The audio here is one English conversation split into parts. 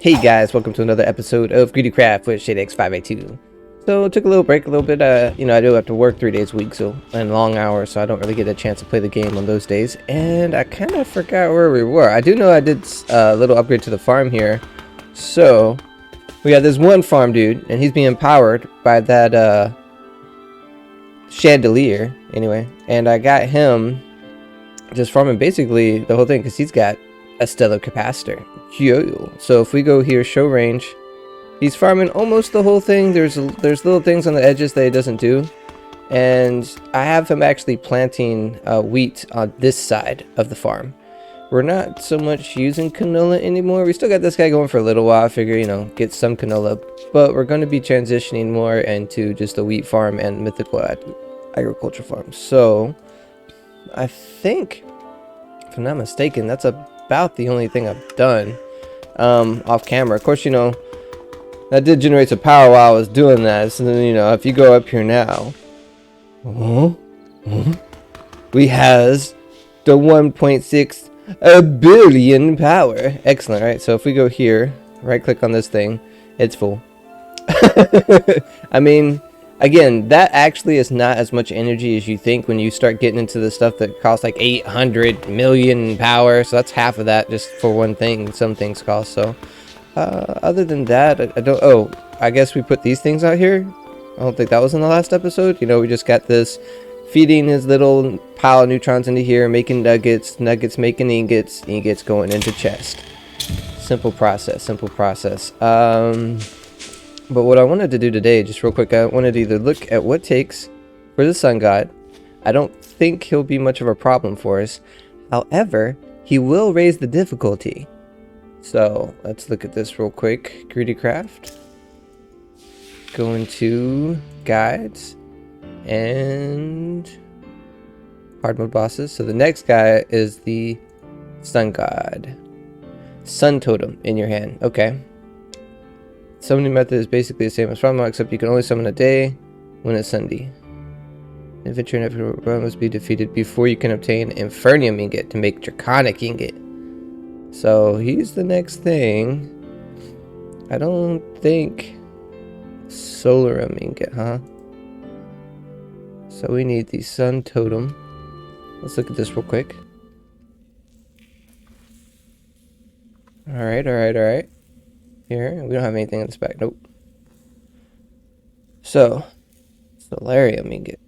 Hey guys, welcome to another episode of GreedyCraft with ShadeX582. So took a little break, a little bit, I do have to work 3 days a week, so and long hours, so I don't really get a chance to play the game on those days. And I kind of forgot where we were. I do know I did a little upgrade to the farm here. So we got this one farm dude, and he's being powered by that chandelier, anyway. And I got him just farming basically the whole thing because he's got a stellar capacitor. So if we go here, show range, he's farming almost the whole thing. There's little things on the edges that he doesn't do, and I have him actually planting wheat on this side of the farm. We're not so much using canola anymore. We still got this guy going for a little while. I figure, get some canola, but we're going to be transitioning more into just a wheat farm and mythical agriculture farm. So I think, if I'm not mistaken, that's about the only thing I've done off camera. Of course, that did generate some power while I was doing that. So then, if you go up here now, we has the 1.6 billion power. Excellent, right? So if we go here, right click on this thing, it's full. I mean, again, that actually is not as much energy as you think when you start getting into the stuff that costs like 800 million power. So that's half of that just for one thing. Some things cost. So other than that, I don't. Oh, I guess we put these things out here. I don't think that was in the last episode. We just got this feeding his little pile of neutrons into here, making nuggets, nuggets making ingots, ingots going into chest. Simple process. Simple process. But what I wanted to do today, just real quick, I wanted to either look at what takes for the sun god. I don't think he'll be much of a problem for us. However, he will raise the difficulty. So let's look at this real quick. GreedyCraft. Go into guides and hard mode bosses. So the next guy is the sun god. Sun totem in your hand. Okay. Summoning method is basically the same as Frama, except you can only summon a day when it's Sunday. Adventure and Epic Run must be defeated before you can obtain Infernium Ingot to make Draconic Ingot. So he's the next thing. I don't think Solarum Ingot, huh? So we need the Sun Totem. Let's look at this real quick. Alright. Here, we don't have anything in this back. Nope. So, Solarium Ingot.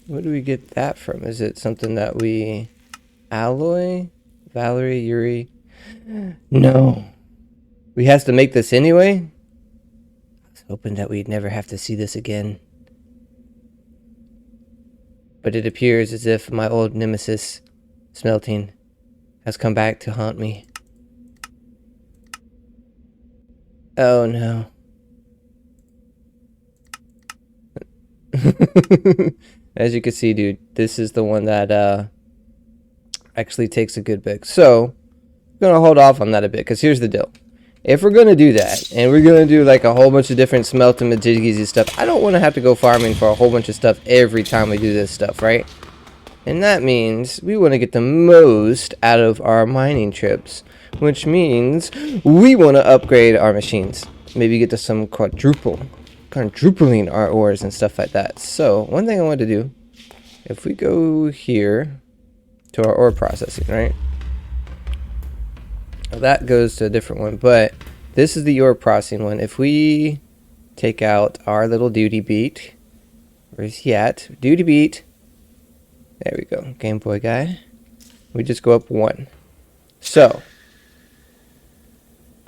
Where do we get that from? Is it something that we alloy? Valerie, Yuri? No. We have to make this anyway? I was hoping that we'd never have to see this again. But it appears as if my old nemesis, smelting, has come back to haunt me. Oh no. As you can see, dude, this is the one that actually takes a good bit. So I'm gonna hold off on that a bit, because here's the deal. If we're gonna do that, and we're gonna do like a whole bunch of different smelting majiggies and stuff, I don't want to have to go farming for a whole bunch of stuff every time we do this stuff, right? And that means we want to get the most out of our mining trips, which means we want to upgrade our machines. Maybe get to some quadrupling our ores and stuff like that. So one thing I want to do, if we go here to our ore processing, right? Well, that goes to a different one, but this is the ore processing one. If we take out our little duty beat, where's he at? Duty beat. There we go, Game Boy guy. We just go up 1. So,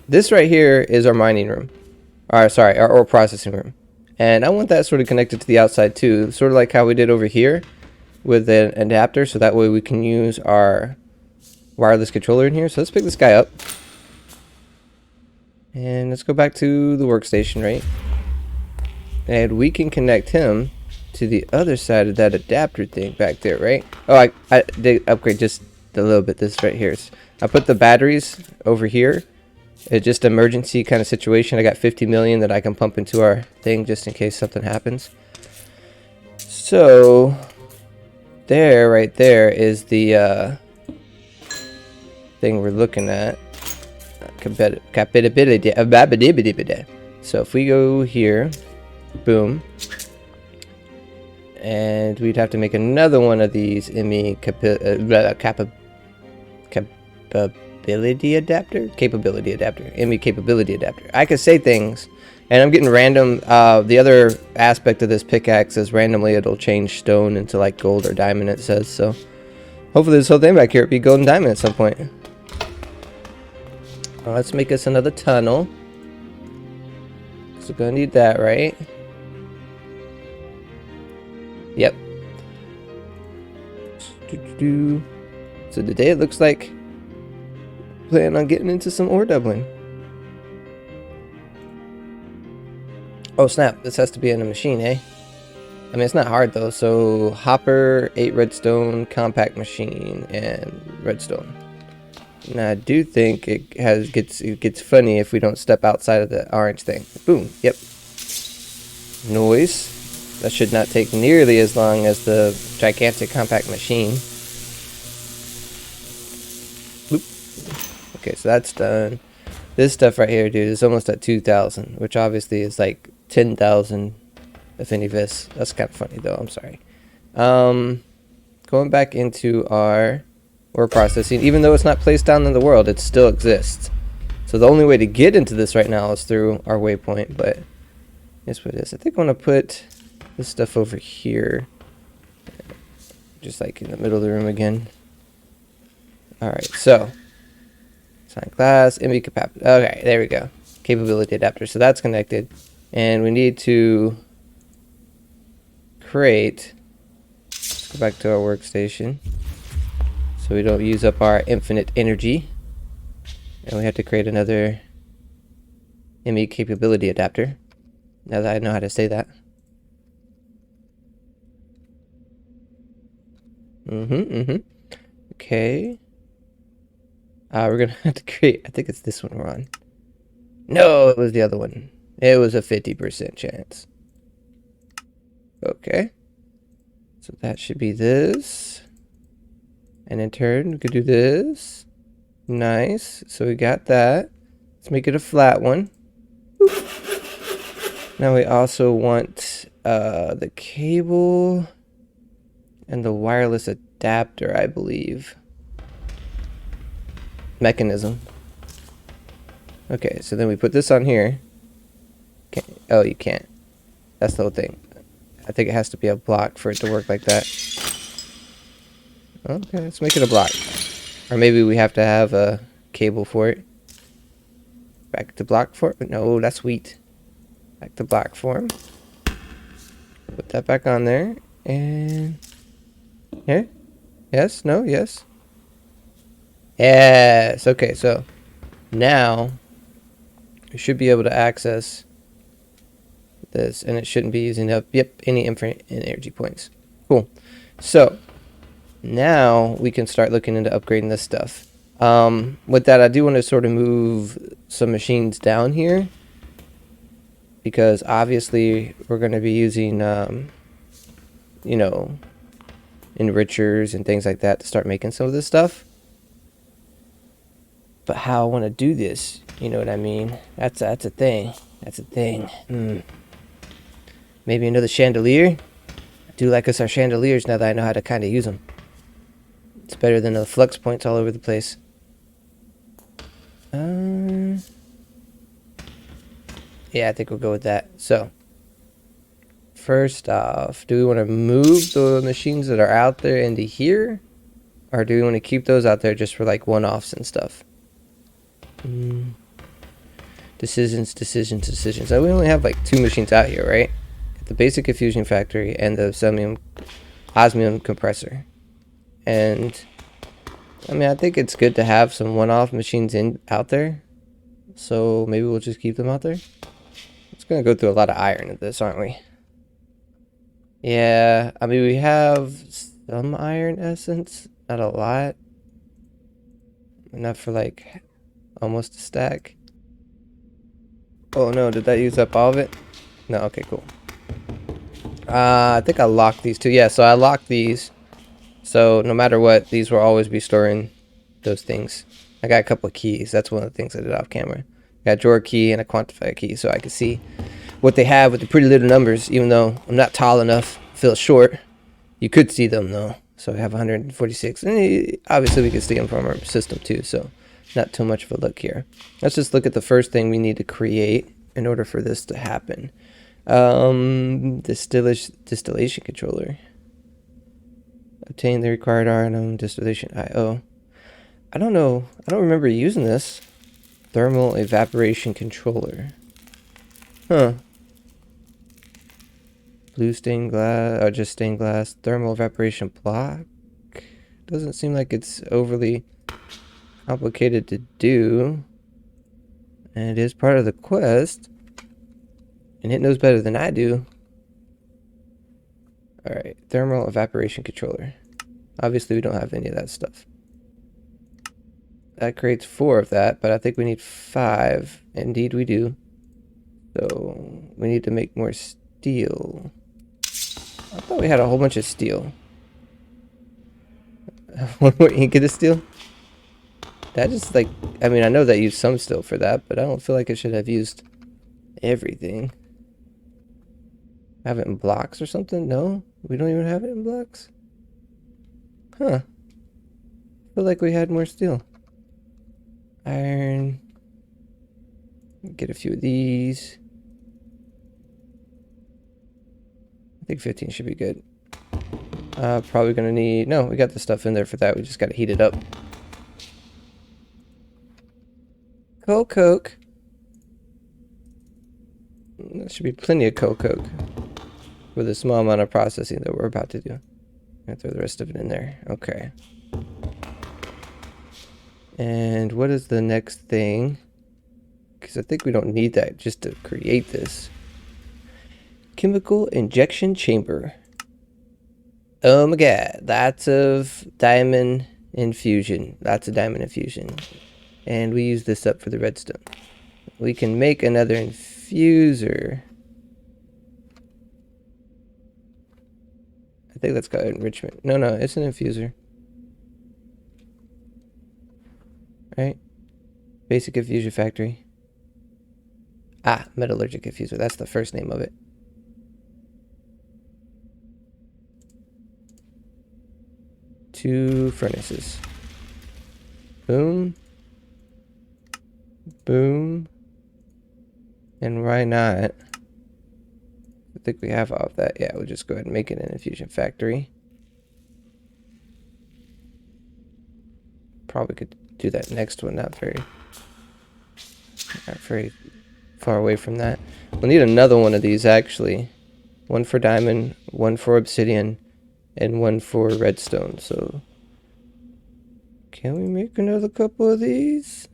this right here is our mining room. Our ore processing room. And I want that sort of connected to the outside too. Sort of like how we did over here with an adapter. So that way we can use our wireless controller in here. So let's pick this guy up. And let's go back to the workstation, right? And we can connect him to the other side of that adapter thing back there, right? Oh, I did upgrade just a little bit. This right here. I put the batteries over here. It's just emergency kind of situation. I got 50 million that I can pump into our thing just in case something happens. So, right there is the thing we're looking at. Compatibility. So if we go here, boom, and we'd have to make another one of these ME capability adapter, ME capability adapter. I could say things, and I'm getting random. The other aspect of this pickaxe is randomly it'll change stone into like gold or diamond. It says so. Hopefully this whole thing back here will be gold and diamond at some point. Let's make us another tunnel. So we're gonna need that, right? Yep. So today it looks like plan on getting into some ore doubling. Oh snap, this has to be in a machine, eh? I mean, it's not hard though. So hopper, 8 redstone, compact machine, and redstone. Now I do think it gets funny if we don't step outside of the orange thing. Boom. Yep. Noise. That should not take nearly as long as the gigantic compact machine. Boop. Okay, so that's done. This stuff right here, dude, is almost at 2,000, which obviously is like 10,000 Affinivis. That's kind of funny though. I'm sorry. Going back into our ore processing, even though it's not placed down in the world, it still exists. So the only way to get into this right now is through our waypoint, but here's what it is. I think I want to put this stuff over here, just like in the middle of the room again. Alright, so sign class, ME capacity. Okay, there we go. Capability adapter. So that's connected. And we need to create, let's go back to our workstation so we don't use up our infinite energy. And we have to create another ME capability adapter. Now that I know how to say that. Okay. We're gonna have to create, I think it's this one we're on. No, it was the other one. It was a 50% chance. Okay. So that should be this. And in turn, we could do this. Nice. So we got that. Let's make it a flat one. Boop. Now we also want the cable and the wireless adapter, I believe. Mekanisim. Okay, so then we put this on here. Oh, you can't. That's the whole thing. I think it has to be a block for it to work like that. Okay, let's make it a block. Or maybe we have to have a cable for it. Back to block form. No, that's wheat. Back to block form. Put that back on there. And here. Yes, no, yes. Yes. Okay, so now we should be able to access this, and it shouldn't be using up any infinite energy points. Cool. So now we can start looking into upgrading this stuff. With that, I do want to sort of move some machines down here, because obviously we're going to be using you know, enrichers and things like that to start making some of this stuff. But how I want to do this, you know what I mean? That's a thing. That's a thing. Maybe another chandelier. I do like us our chandeliers now that I know how to kind of use them. It's better than the flux points all over the place. Yeah, I think we'll go with that. So, first off, do we want to move the machines that are out there into here? Or do we want to keep those out there just for like one-offs and stuff? Decisions. So we only have like 2 machines out here, right? The basic infusion factory and the osmium compressor. And I mean, I think it's good to have some one-off machines out there. So maybe we'll just keep them out there. It's gonna go through a lot of iron in this, aren't we? Yeah, I mean, we have some iron essence, not a lot. Enough for like almost a stack. Oh no, did that use up all of it? No, okay, cool. I think I locked these 2. Yeah, so I locked these. So no matter what, these will always be storing those things. I got a couple of keys. That's one of the things I did off camera. Got a drawer key and a quantifier key so I could see what they have with the pretty little numbers, even though I'm not tall enough, feel short. You could see them though. So I have 146. And obviously we can see them from our system too, so not too much of a look here. Let's just look at the first thing we need to create in order for this to happen. Distillation controller. Obtain the required RNM distillation IO. I don't know. I don't remember using this. Thermal evaporation controller. Huh. Blue stained glass, or just stained glass. Thermal evaporation block. Doesn't seem like it's overly complicated to do. And it is part of the quest. And it knows better than I do. Alright, thermal evaporation controller. Obviously we don't have any of that stuff. That creates 4 of that, but I think we need 5. Indeed we do. So we need to make more steel. I thought we had a whole bunch of steel. One more ink of steel? That just like, I mean, I know that I used some steel for that, but I don't feel like I should have used everything. Have it in blocks or something? No? We don't even have it in blocks? Huh. I feel like we had more steel. Iron. Get a few of these. I think 15 should be good. Probably gonna need... No, we got the stuff in there for that. We just gotta heat it up. Coke. There should be plenty of coke for the small amount of processing that we're about to do. I'll throw the rest of it in there. Okay. And what is the next thing? Because I think we don't need that just to create this. Chemical injection chamber. Oh my god. Lots of diamond infusion. And we use this up for the redstone. We can make another infuser. I think that's called enrichment. No, it's an infuser. Right? Basic infusion factory. Ah, metallurgic infuser. That's the first name of it. Two furnaces. Boom. Boom. And why not? I think we have all of that. Yeah, we'll just go ahead and make it an infusion factory. Probably could do that next one, not very far away from that. We'll need another one of these actually. One for diamond, one for obsidian, and one for redstone. So can we make another couple of these?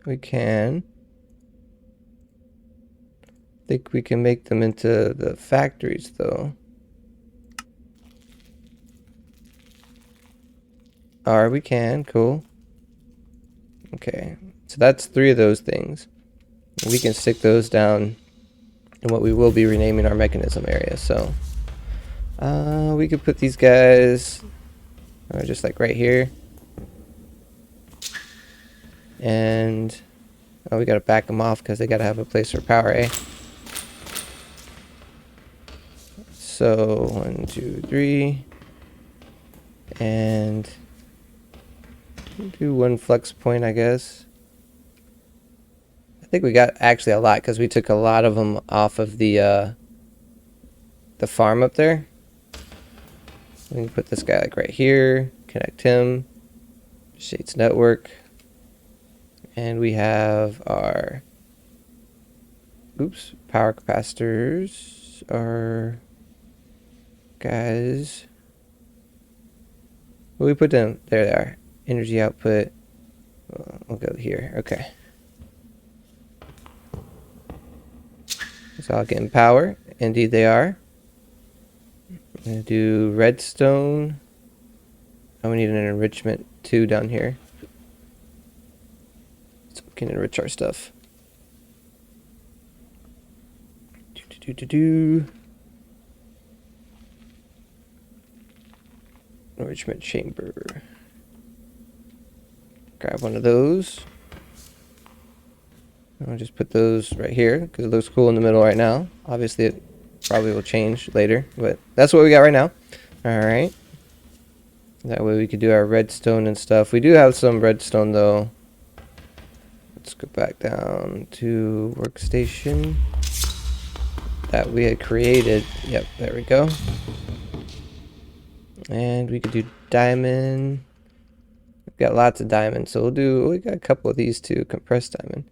We can. I think we can make them into the factories though. Or we can, cool. Okay, so that's 3 of those things. We can stick those down in what we will be renaming our Mekanisim area. So we could put these guys just like right here. And we gotta back them off because they gotta have a place for power, eh? So 1, 2, 3, and do 1 flex point, I guess. I think we got actually a lot because we took a lot of them off of the farm up there. We can put this guy like right here, connect him, Shades network. And we have our power capacitors, our guys. What we put them? There they are. Energy output. We'll go here. Okay. It's all getting power. Indeed they are. I'm going to do redstone. Oh, we need an enrichment 2 down here. can enrich our stuff. Enrichment chamber. Grab one of those. I'll just put those right here because it looks cool in the middle right now. Obviously, it probably will change later, but that's what we got right now. All right. That way we could do our redstone and stuff. We do have some redstone though. Let's go back down to workstation that we had created. Yep, there we go. And we could do diamond. We've got lots of diamonds, so we got a couple of these too. Compressed diamond.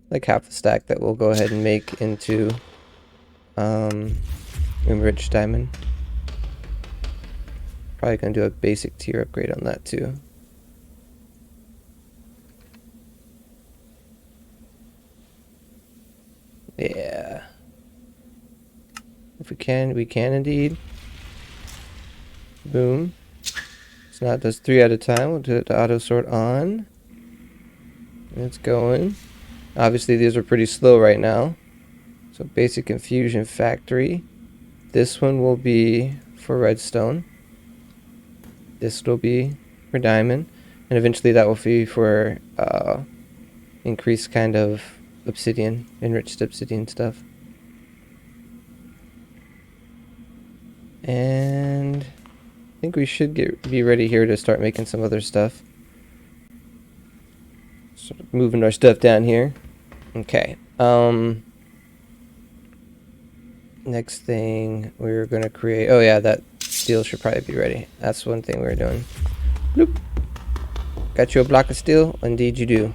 Like half a stack that we'll go ahead and make into enriched diamond. Probably gonna do a basic tier upgrade on that too. Yeah. If we can indeed. Boom. It's not just 3 at a time. We'll do it to auto sort on. It's going. Obviously these are pretty slow right now. So basic infusion factory. This one will be for redstone. This will be for diamond. And eventually that will be for increased kind of obsidian, enriched obsidian stuff. And I think we should be ready here to start making some other stuff. Sort of moving our stuff down here. Okay. Next thing we're gonna create. Oh yeah, that steel should probably be ready. That's one thing we're doing. Bloop. Got you a block of steel? Indeed you do.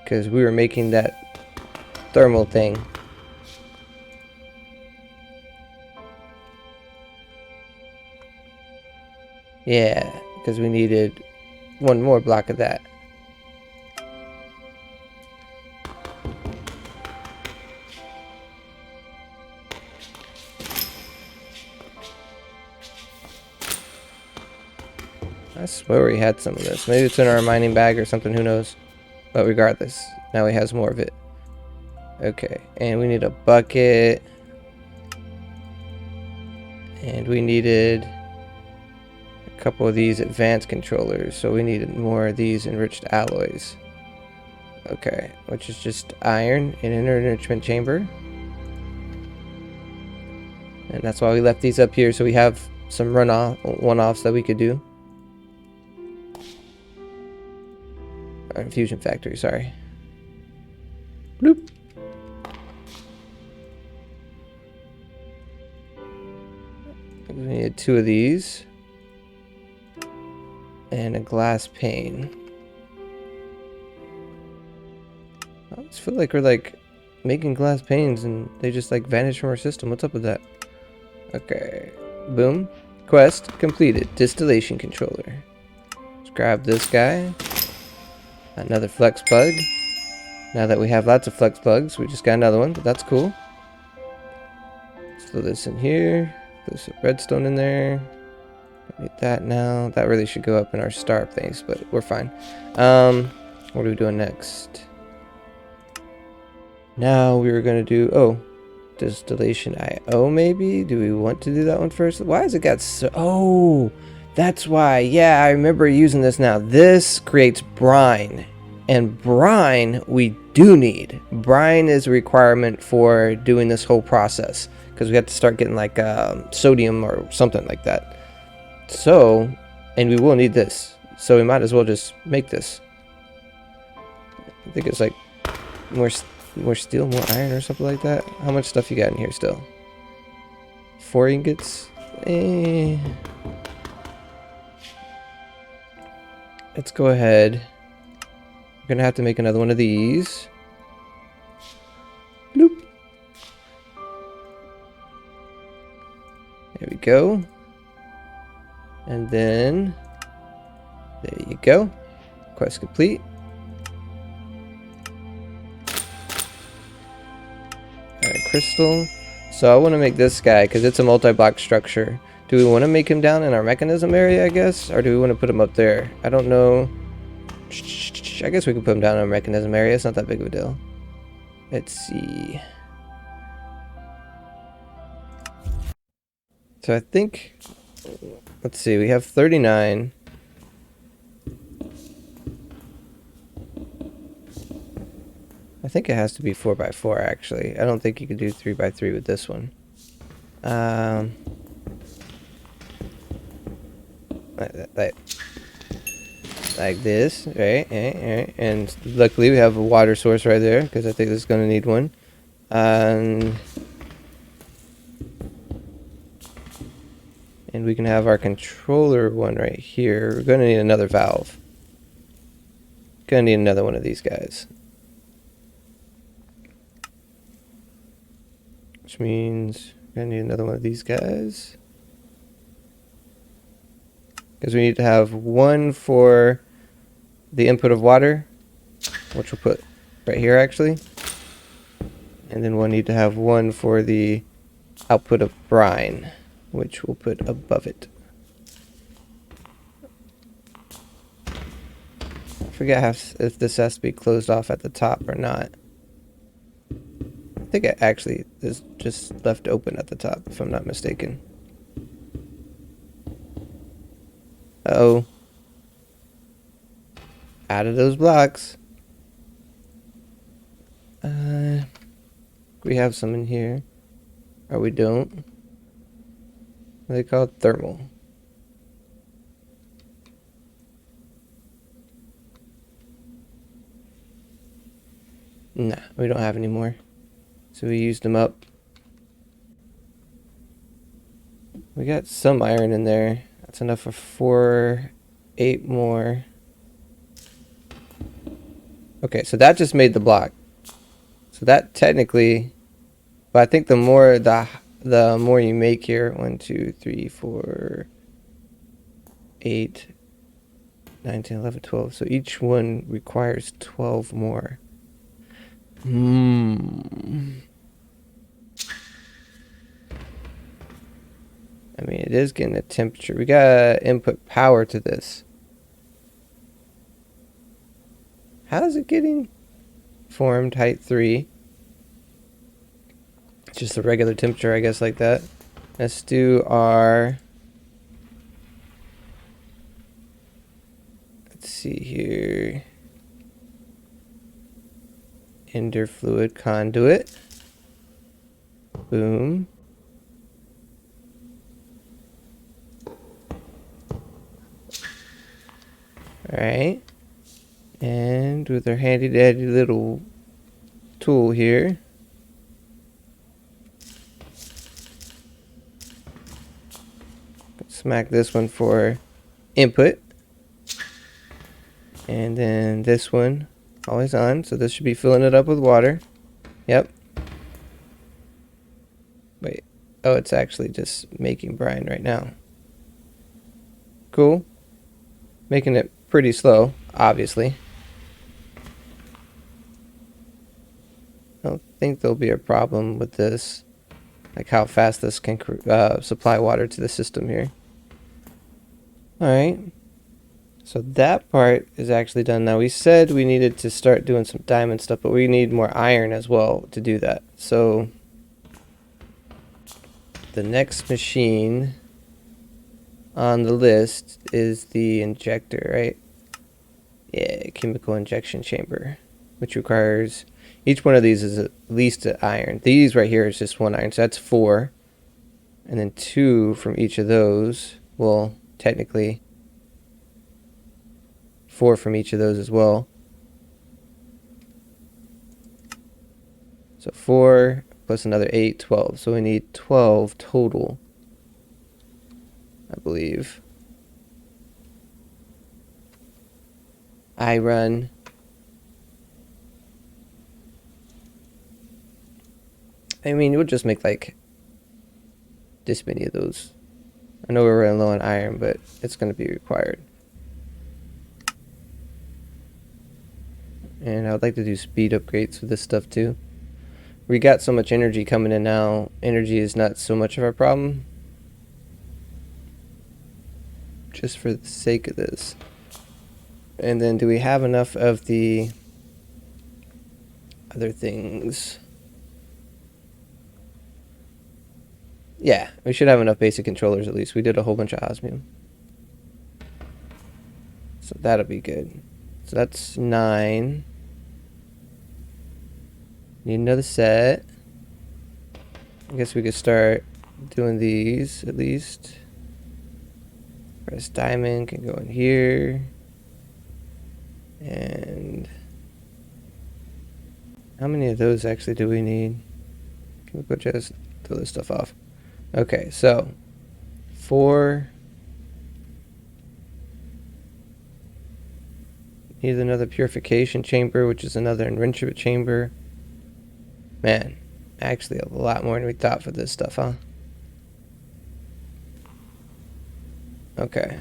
Because we were making that thermal thing. Yeah, because we needed one more block of that. I swear we had some of this. Maybe it's in our mining bag or something, who knows. But regardless, now he has more of it. Okay, and we need a bucket. And we needed a couple of these advanced controllers, so we needed more of these enriched alloys. Okay, which is just iron in an enrichment chamber. And that's why we left these up here, so we have some one-offs that we could do. Infusion factory, sorry. Bloop. We need 2 of these. And a glass pane. I just feel like we're like making glass panes and they just like vanish from our system. What's up with that? Okay. Boom. Quest completed. Distillation controller. Let's grab this guy. Another flex plug. Now that we have lots of flex plugs, we just got another one, but that's cool. Let's throw this in here. Throw some redstone in there. Don't need that now. That really should go up in our star base, but we're fine. What are we doing next? Now we were gonna do distillation IO maybe? Do we want to do that one first? Why has it got so... Oh, that's why. Yeah, I remember using this now. This creates brine. And brine we do need. Brine is a requirement for doing this whole process. Because we have to start getting like sodium or something like that. So, and we will need this. So we might as well just make this. I think it's like more steel, more iron or something like that. How much stuff you got in here still? 4 ingots? Let's go ahead. We're gonna have to make another one of these. Bloop. There we go. And then there you go. Quest complete. Alright, crystal. So I want to make this guy because it's a multi-block structure. Do we want to make him down in our Mekanisim area, I guess? Or do we want to put him up there? I don't know. I guess we can put him down in our Mekanisim area. It's not that big of a deal. Let's see. So I think... Let's see. We have 39. I think it has to be 4x4, actually. I don't think you can do 3x3 with this one. Like this, right? And luckily we have a water source right there, because I think this is going to need one. And we can have our controller one right here. We're going to need another valve. Going to need another one of these guys. Which means we're going to need another one of these guys. Because we need to have one for the input of water, which we'll put right here actually. And then we'll need to have one for the output of brine, which we'll put above it. I forget if this has to be closed off at the top or not. I think it actually is just left open at the top, if I'm not mistaken. Uh-oh. Out of those blocks. We have some in here. Or we don't. What are they called? Thermal. Nah, we don't have any more. So we used them up. We got some iron in there. That's enough for 8 more. Okay, so that just made the block. So that technically, but I think the more you make here, 1, 2, 3, 4, 8, 9, 10, 11, 12. So each one requires 12 more. I mean, it is getting the temperature. We gotta input power to this. How is it getting formed? Height 3. It's just a regular temperature, I guess, like that. Let's do our... Let's see here. Ender fluid conduit. Boom. Alright. And with our handy dandy little tool here, smack this one for input. And then this one always on, so this should be filling it up with water. Yep. Wait. Oh, it's actually just making brine right now. Cool. Making it pretty slow, obviously. I don't think there'll be a problem with this. Like how fast this can supply water to the system here. Alright. So that part is actually done now. We said we needed to start doing some diamond stuff, but we need more iron as well to do that. So the next machine on the list is the injector, right? Yeah, chemical injection chamber, which requires, each one of these is at least an iron. These right here is just 1 iron, so that's 4. And then 2 from each of those. Well, technically 4 from each of those as well. So 4 plus another 8, 12. So we need 12 total, I believe. Iron. I mean, we'll just make like this many of those. I know we're running low on iron, but it's going to be required. And I would like to do speed upgrades with this stuff too. We got so much energy coming in now. Energy is not so much of our problem. just for the sake of this. And then do we have enough of the other things? Yeah, we should have enough basic controllers at least. We did a whole bunch of osmium. So that'll be good. So that's 9. Need another set. I guess we could start doing these at least. Press diamond can go in here. And how many of those actually do we need? Can we go just throw this stuff off? Okay, so 4. Need another purification chamber, which is another enrichment chamber. Man, actually a lot more than we thought for this stuff, huh? Okay.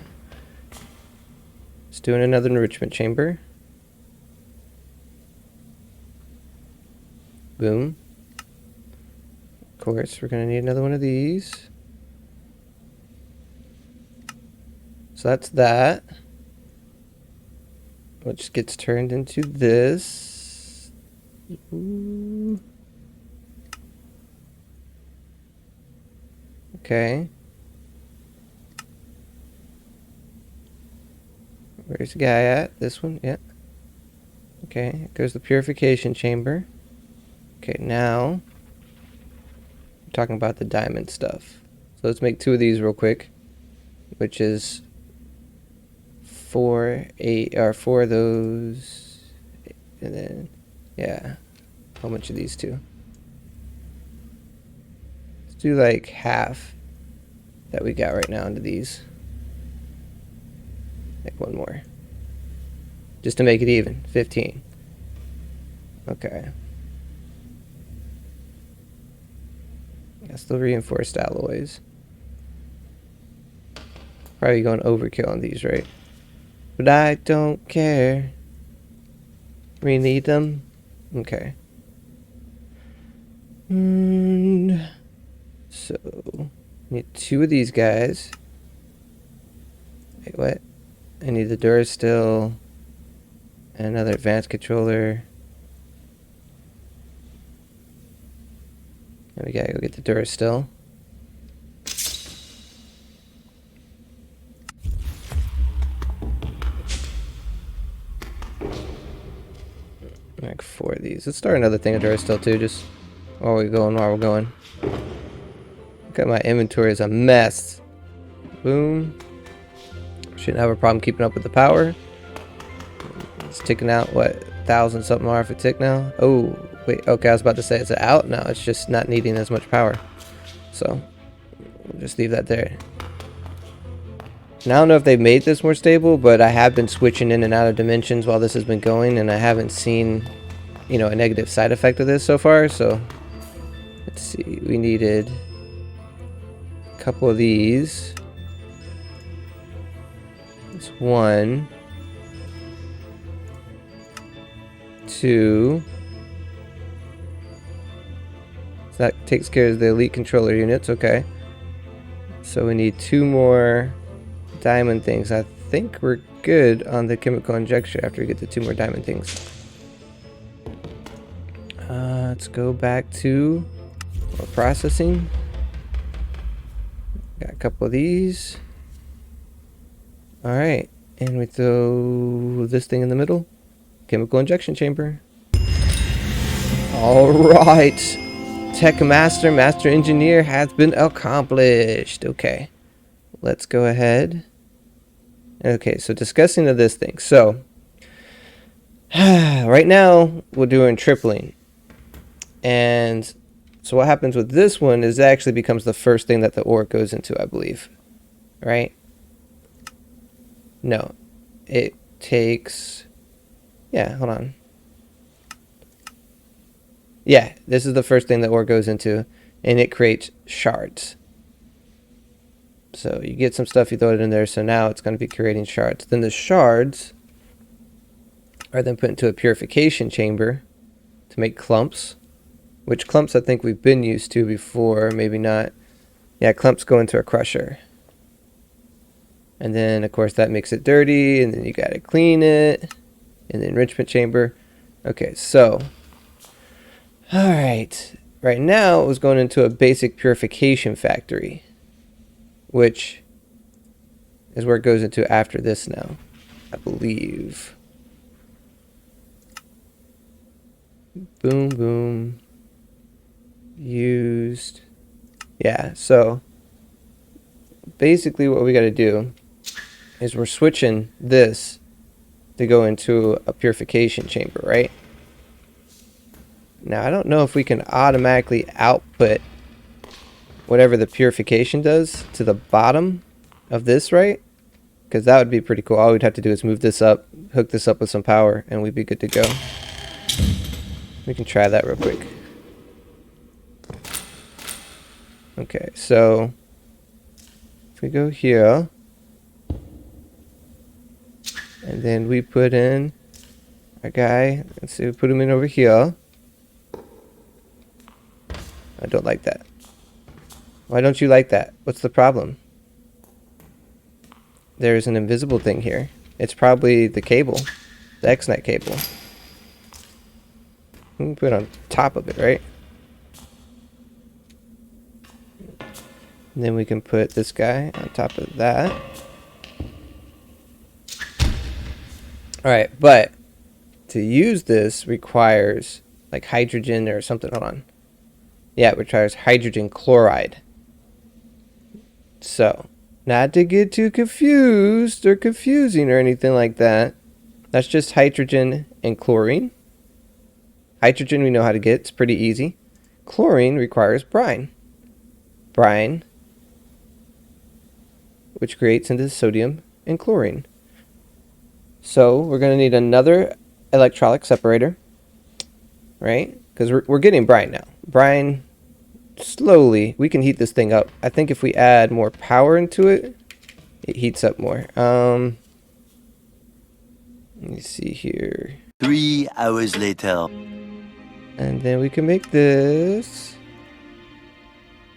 Let's do another enrichment chamber. Boom. Of course, we're going to need another one of these. So that's that. Which gets turned into this. Ooh. Okay. Where's the guy at? This one? Yeah. Okay, goes the purification chamber. Okay, now I'm talking about the diamond stuff. So let's make 2 of these real quick, which is 4, 8, or 4 of those, and then yeah, how much of these 2? Let's do like half that we got right now into these. Like 1 more, just to make it even. 15. Okay. That's the reinforced alloys. Probably going overkill on these, right? But I don't care. We need them? Okay. So, need 2 of these guys. Wait, what? I need the Durasteel and another advanced controller. And we gotta go get the Durasteel. Like 4 of these. Let's start another thing of Durasteel too, just while we're going. Look at my inventory is a mess. Boom. Shouldn't have a problem keeping up with the power. It's ticking out, what, 1,000 something RF a tick now? Oh, wait, okay, I was about to say, is it out? No, it's just not needing as much power. So, we'll just leave that there. Now, I don't know if they've made this more stable, but I have been switching in and out of dimensions while this has been going, and I haven't seen, you know, a negative side effect of this so far. So, let's see, we needed a couple of these. It's 1, 2. So that takes care of the elite controller units, okay. So we need 2 more diamond things. I think we're good on the chemical injection after we get the 2 more diamond things. Let's go back to more processing. Got a couple of these. Alright, and we throw this thing in the middle. Chemical injection chamber. Alright. Tech Master, Master Engineer has been accomplished. Okay. Let's go ahead. Okay, so discussing of this thing. So, right now, we're doing tripling. And so what happens with this one is it actually becomes the first thing that the ore goes into, I believe. Right? No. It takes... Yeah, hold on. Yeah, this is the first thing that ore goes into, and it creates shards. So you get some stuff, you throw it in there, so now it's going to be creating shards. Then the shards are then put into a purification chamber to make clumps, which clumps I think we've been used to before, maybe not. Yeah, clumps go into a crusher. And then, of course, that makes it dirty, and then you got to clean it. And the enrichment chamber. Okay, so. Alright. Right now, it was going into a basic purification factory, which is where it goes into after this now, I believe. Boom, boom. Used. Yeah, so basically what we got to do is we're switching this to go into a purification chamber, right? Now, I don't know if we can automatically output whatever the purification does to the bottom of this, right? Because that would be pretty cool. All we'd have to do is move this up, hook this up with some power, and we'd be good to go. We can try that real quick. Okay, so if we go here, and then we put in our guy, let's see, we put him in over here. I don't like that. Why don't you like that? What's the problem? There's an invisible thing here. It's probably the cable, the X-Net cable. We can put it on top of it, right? And then we can put this guy on top of that. Alright, but to use this requires like hydrogen or something. Hold on. Yeah, it requires hydrogen chloride. So, not to get too confused or confusing or anything like that. That's just hydrogen and chlorine. Hydrogen we know how to get. It's pretty easy. Chlorine requires brine. Brine, which creates into sodium and chlorine. So we're going to need another electrolytic separator, right? Because we're getting brine now. Brine, slowly, we can heat this thing up. I think if we add more power into it, it heats up more. Let me see here. 3 hours later. And then we can make this.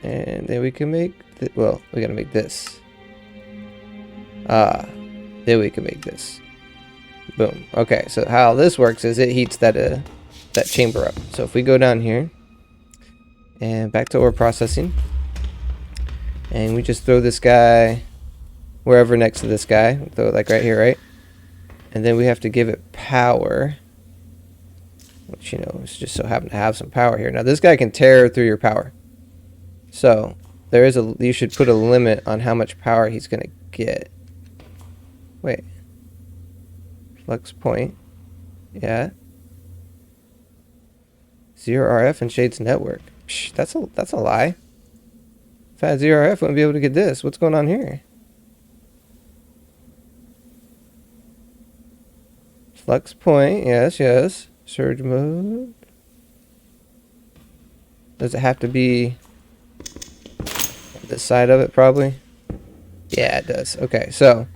And then we can make, well, we got to make this. Then we can make this. Boom. Okay, so how this works is it heats that chamber up. So if we go down here and back to ore processing, and we just throw this guy wherever next to this guy, throw it like right here, right? And then we have to give it power, which, you know, it's just so happen to have some power here. Now this guy can tear through your power, so there is you should put a limit on how much power he's gonna get. Wait. Flux point. Yeah. 0 RF and Shades Network. Psh, that's a lie. If I had 0 RF, I wouldn't be able to get this. What's going on here? Flux point. Yes, yes. Surge mode. Does it have to be this side of it, probably? Yeah, it does. Okay, so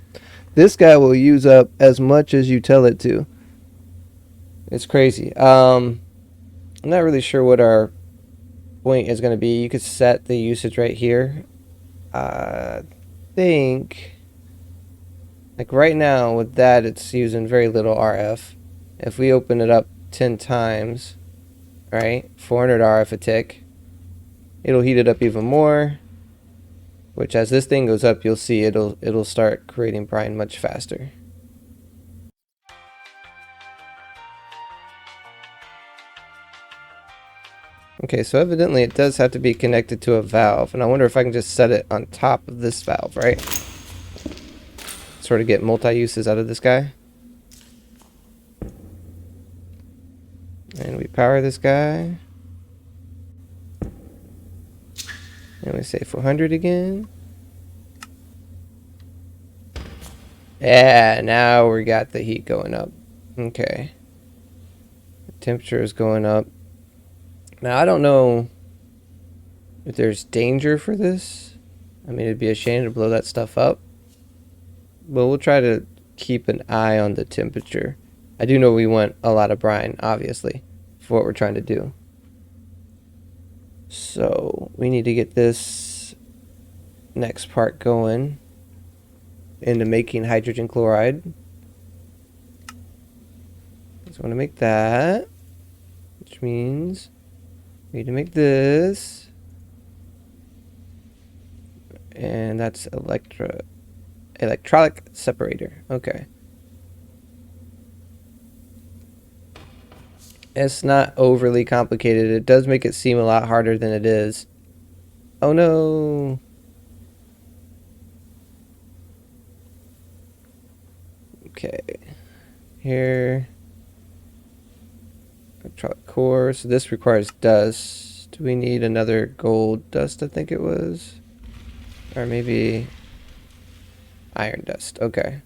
this guy will use up as much as you tell it to. It's crazy. I'm not really sure what our point is going to be. You could set the usage right here. I think, like right now with that, it's using very little RF. If we open it up 10 times, right, 400 RF a tick, it'll heat it up even more. Which, as this thing goes up, you'll see it'll start creating brine much faster. Okay, so evidently it does have to be connected to a valve, and I wonder if I can just set it on top of this valve, right? Sort of get multi-uses out of this guy. And we power this guy. And we say 400 again. Yeah, now we got the heat going up. Okay. The temperature is going up. Now, I don't know if there's danger for this. I mean, it'd be a shame to blow that stuff up. But we'll try to keep an eye on the temperature. I do know we want a lot of brine, obviously, for what we're trying to do. So we need to get this next part going. into making hydrogen chloride. So I want to make that, which means we need to make this, and that's electrolytic separator. Okay. It's not overly complicated. It does make it seem a lot harder than it is. Oh no. Okay. Here. Electrolytic core. So this requires dust. Do we need another gold dust? I think it was. Or maybe iron dust. Okay.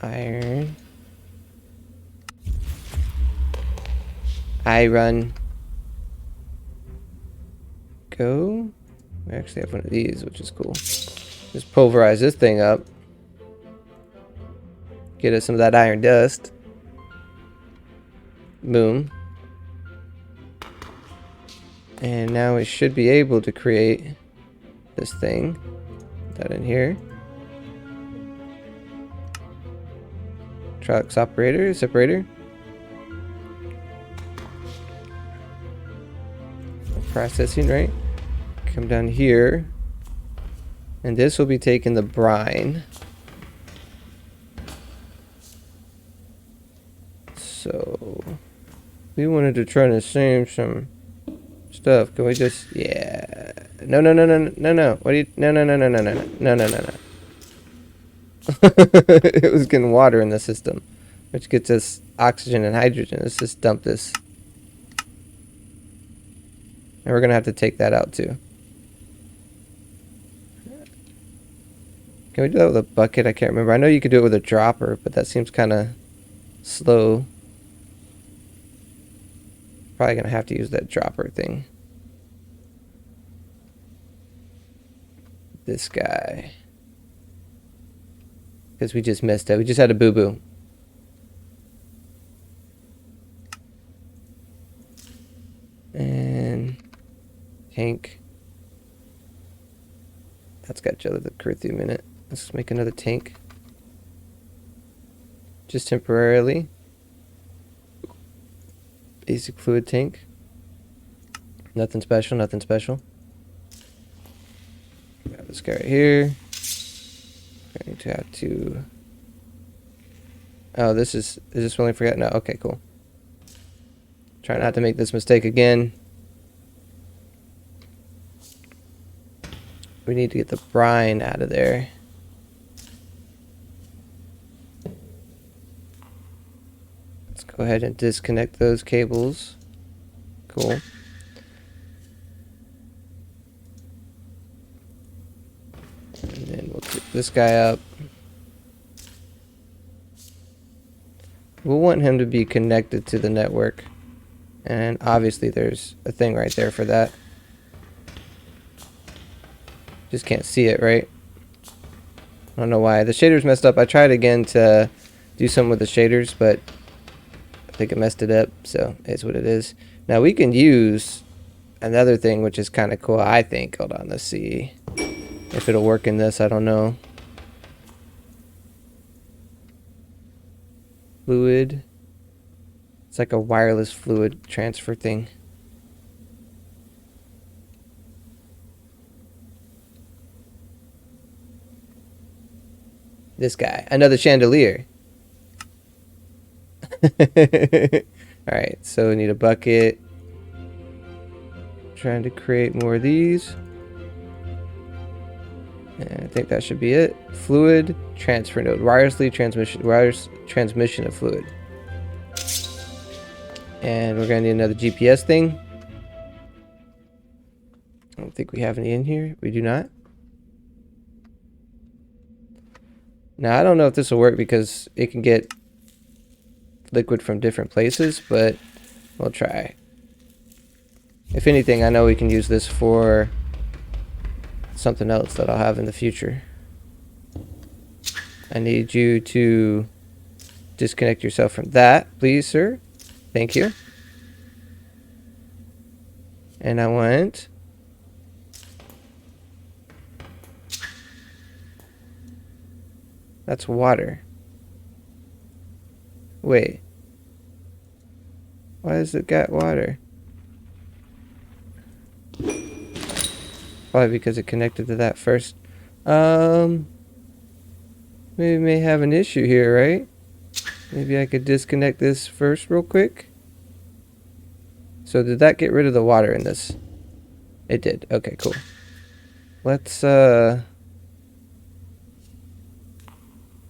Iron. Iron. Go. We actually have one of these, which is cool. Just pulverize this thing up. Get us some of that iron dust. Boom. And now we should be able to create this thing. Put that in here. Trucks operator, separator. Processing, right? Come down here. And this will be taking the brine. So we wanted to try to save some stuff. Can we just, yeah. No. What do you, no. It was getting water in the system, which gets us oxygen and hydrogen. Let's just dump this. And we're going to have to take that out too. Can we do that with a bucket? I can't remember. I know you could do it with a dropper, but that seems kind of slow. Probably going to have to use that dropper thing. This guy. Because we just missed it. We just had a boo-boo. And tank. That's got to the crew through a minute. Let's make another tank. Just temporarily. Basic fluid tank. Nothing special, nothing special. Grab this guy right here. I need to have to... Oh, is this when I forget? No, okay, cool. Try not to make this mistake again. We need to get the brine out of there. Let's go ahead and disconnect those cables. Cool. And then we'll pick this guy up. We'll want him to be connected to the network. And obviously there's a thing right there for that. Just can't see it, right? I don't know why. The shader's messed up. I tried again to do something with the shaders, but I think it messed it up, so it's what it is. Now we can use another thing which is kind of cool, I think. Hold on, let's see if it'll work in this. I don't know. Fluid. It's like a wireless fluid transfer thing. This guy. Another chandelier. Alright, so we need a bucket. Trying to create more of these. And I think that should be it. Fluid transfer node. Wireless transmission of fluid. And we're going to need another GPS thing. I don't think we have any in here. We do not. Now, I don't know if this will work because it can get liquid from different places, but we'll try. If anything, I know we can use this for something else that I'll have in the future. I need you to disconnect yourself from that, please, sir. Thank you. And I want That's water. Wait. Why has it got water? Probably because it connected to that first. Maybe we may have an issue here, right? Maybe I could disconnect this first real quick. So did that get rid of the water in this? It did. Okay, cool. Let's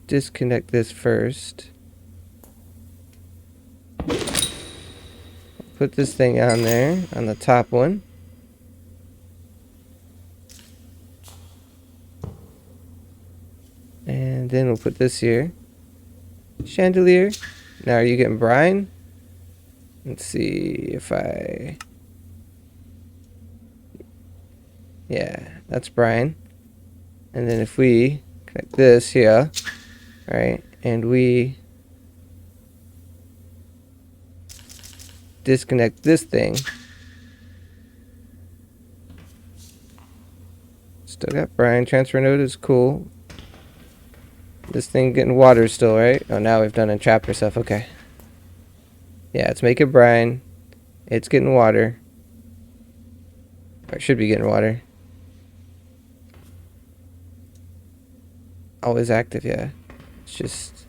disconnect this first. Put this thing on there, on the top one. And then we'll put this here. Chandelier. Now are you getting brine? Let's see if I... Yeah, that's brine. And then if we connect this here, right, and we disconnect this thing, still got brine. Transfer node is cool. This thing getting water still, right? Oh, now we've done entrapped stuff. Okay. Yeah, it's making brine. It's getting water. Or it should be getting water. Always active, yeah. It's just...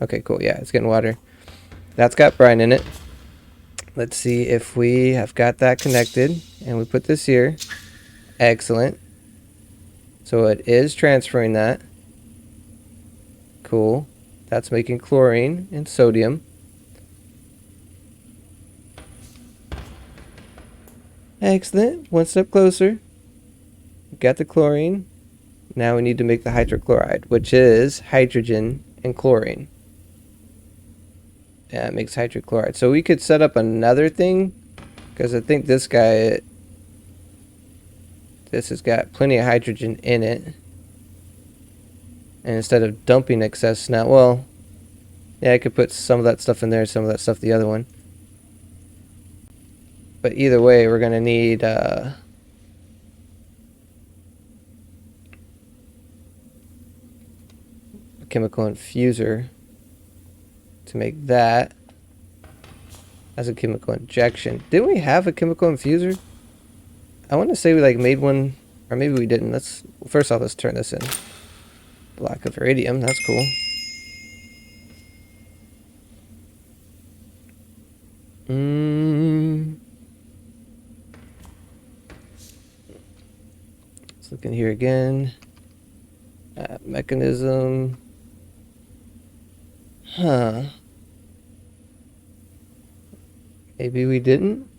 Okay, cool. Yeah, it's getting water. That's got brine in it. Let's see if we have got that connected. And we put this here. Excellent. So it is transferring that. Cool. That's making chlorine and sodium. Excellent. One step closer. Got the chlorine. Now we need to make the hydrochloride, which is hydrogen and chlorine. Yeah, it makes hydrochloride. So we could set up another thing, because I think this guy, this has got plenty of hydrogen in it. And instead of dumping excess now, well, yeah, I could put some of that stuff in there, some of that stuff the other one. But either way, we're going to need a chemical infuser to make that as a chemical injection. Didn't we have a chemical infuser? I want to say we like made one, or maybe we didn't. Let's first off, let's turn this in. Block of iridium, that's cool. Let's look in here again. Mekanism. Huh. Maybe we didn't?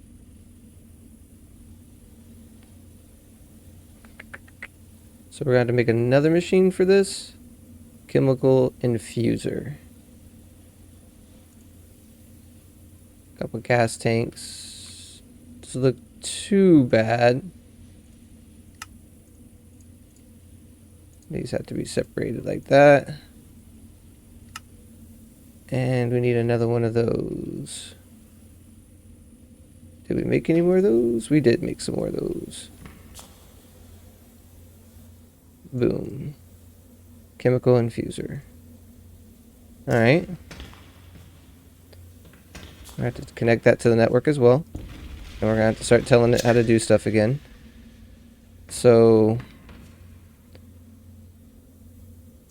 So we're going to have to make another machine for this. Chemical infuser. Couple gas tanks. Doesn't look too bad. These have to be separated like that. And we need another one of those. Did we make any more of those? We did make some more of those. Boom. Chemical infuser. Alright. I have to connect that to the network as well. And we're going to have to start telling it how to do stuff again. So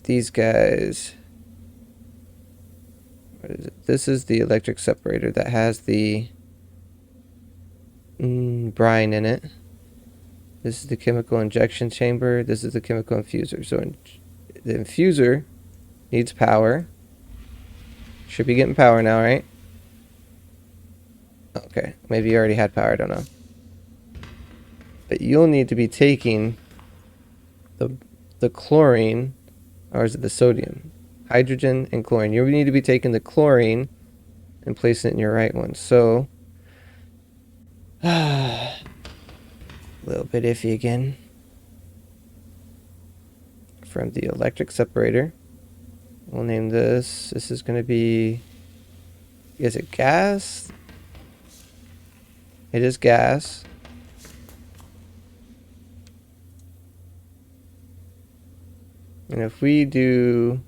these guys, what is it? This is the electric separator that has the brine in it. This is the chemical injection chamber. This is the chemical infuser. So the infuser needs power. Should be getting power now, right? Okay, maybe you already had power, I don't know. But you'll need to be taking the chlorine, or is it the sodium? Hydrogen and chlorine. You need to be taking the chlorine and placing it in your right one. So, a little bit iffy again. From the electric separator. We'll name this. This is going to be, is it gas? It is gas. And if we do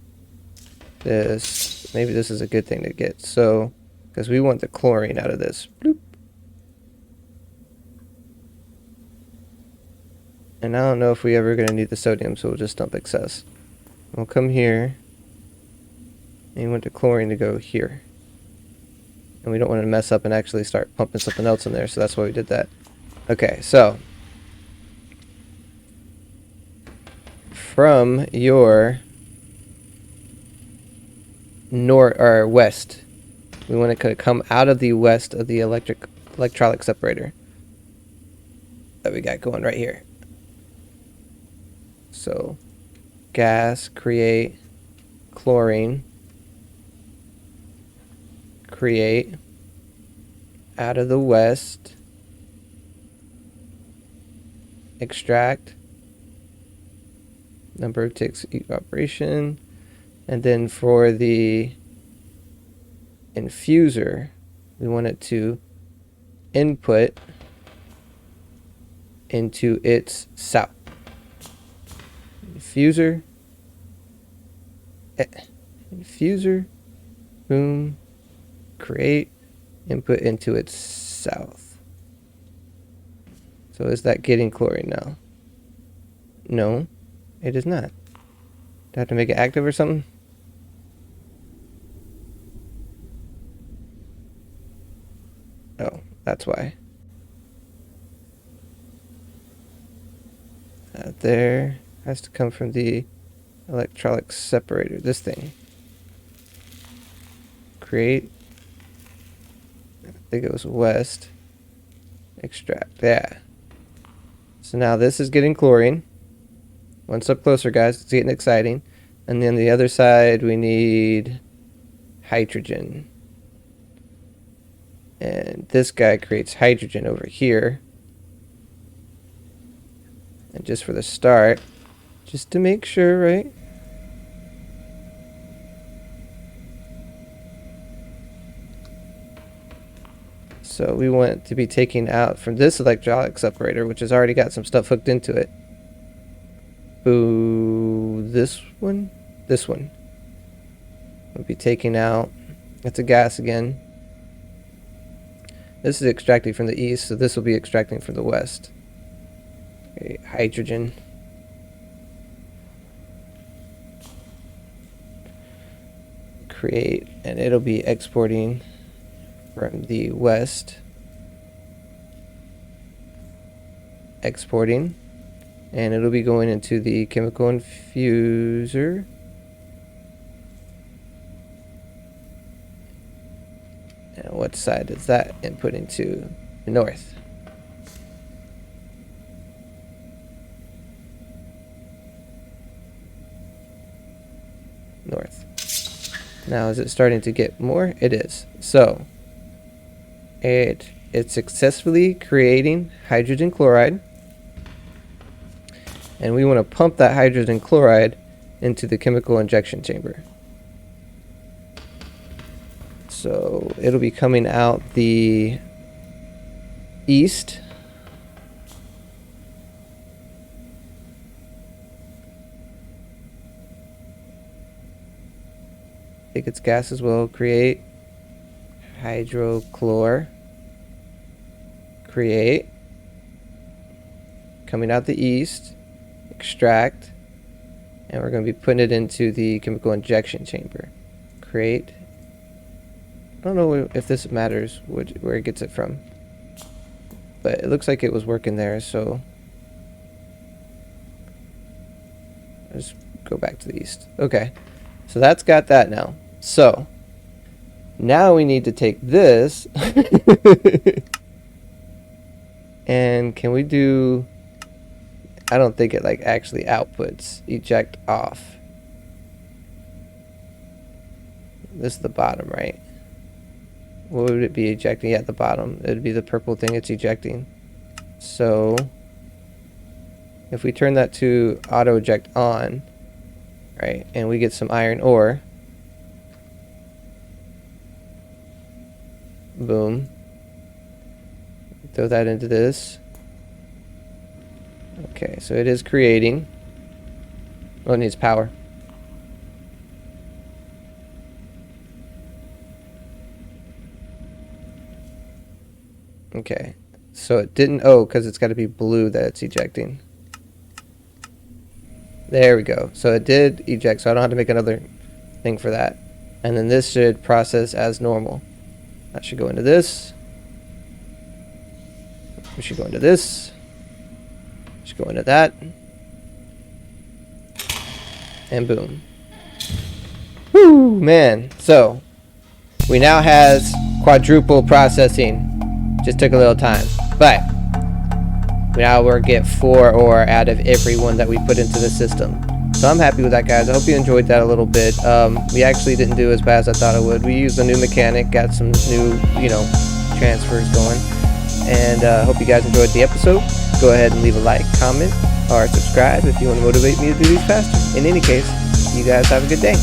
this, maybe this is a good thing to get. So, because we want the chlorine out of this. Bloop. And I don't know if we ever going to need the sodium, so we'll just dump excess. We'll come here. And we want the chlorine to go here. And we don't want to mess up and actually start pumping something else in there, so that's why we did that. Okay, so from your north or west, we want it to come out of the west of the electrolytic separator that we got going right here. So gas, create, chlorine, create, out of the west, extract, number of ticks evaporation, and then for the infuser, we want it to input into its south. Infuser, boom, create, input into its south. So is that getting chlorine now? No, it is not. Do I have to make it active or something? Oh, that's why. There has to come from the electrolytic separator, this thing. Create. I think it was west. Extract. Yeah. So now this is getting chlorine. One step closer, guys. It's getting exciting. And then the other side, we need hydrogen. And this guy creates hydrogen over here. And just for the start, just to make sure, right? So we want to be taking out from this electrolytic separator, which has already got some stuff hooked into it. Boo, this one? This one. We'll be taking out, that's a gas again. This is extracting from the east, so this will be extracting from the west. Okay, hydrogen. Create, and it'll be exporting from the west. Exporting. And it'll be going into the chemical infuser. And what side is that input into? The north. North. Now is it starting to get more? It is. So it's successfully creating hydrogen chloride. And we want to pump that hydrogen chloride into the chemical injection chamber. So it'll be coming out the east. I think it's gas as well. Create hydrochlor. Create. Coming out the east. Extract. And we're going to be putting it into the chemical injection chamber. Create. I don't know if this matters where it gets it from. But it looks like it was working there, so let's go back to the east. Okay. So that's got that now. So now we need to take this and can we do, I don't think it like actually outputs eject off. This is the bottom, right? What would it be ejecting at the bottom? It would be the purple thing it's ejecting. So if we turn that to auto eject on, right, and we get some iron ore, boom, throw that into this. Okay, so it is creating. Oh, it needs power. Okay. So it didn't... Oh, because it's got to be blue that it's ejecting. There we go. So it did eject, so I don't have to make another thing for that. And then this should process as normal. That should go into this. We should go into this. Should go into that. And boom. Woo, man. So we now has quadruple processing. Just took a little time, but now we're get 4 ore out of every one that we put into the system. So I'm happy with that, guys. I hope you enjoyed that a little bit. We actually didn't do as bad as I thought it would. We used a new mechanic, got some new, transfers going, and hope you guys enjoyed the episode. Go ahead and leave a like, comment, or subscribe if you want to motivate me to do these faster. In any case, you guys have a good day.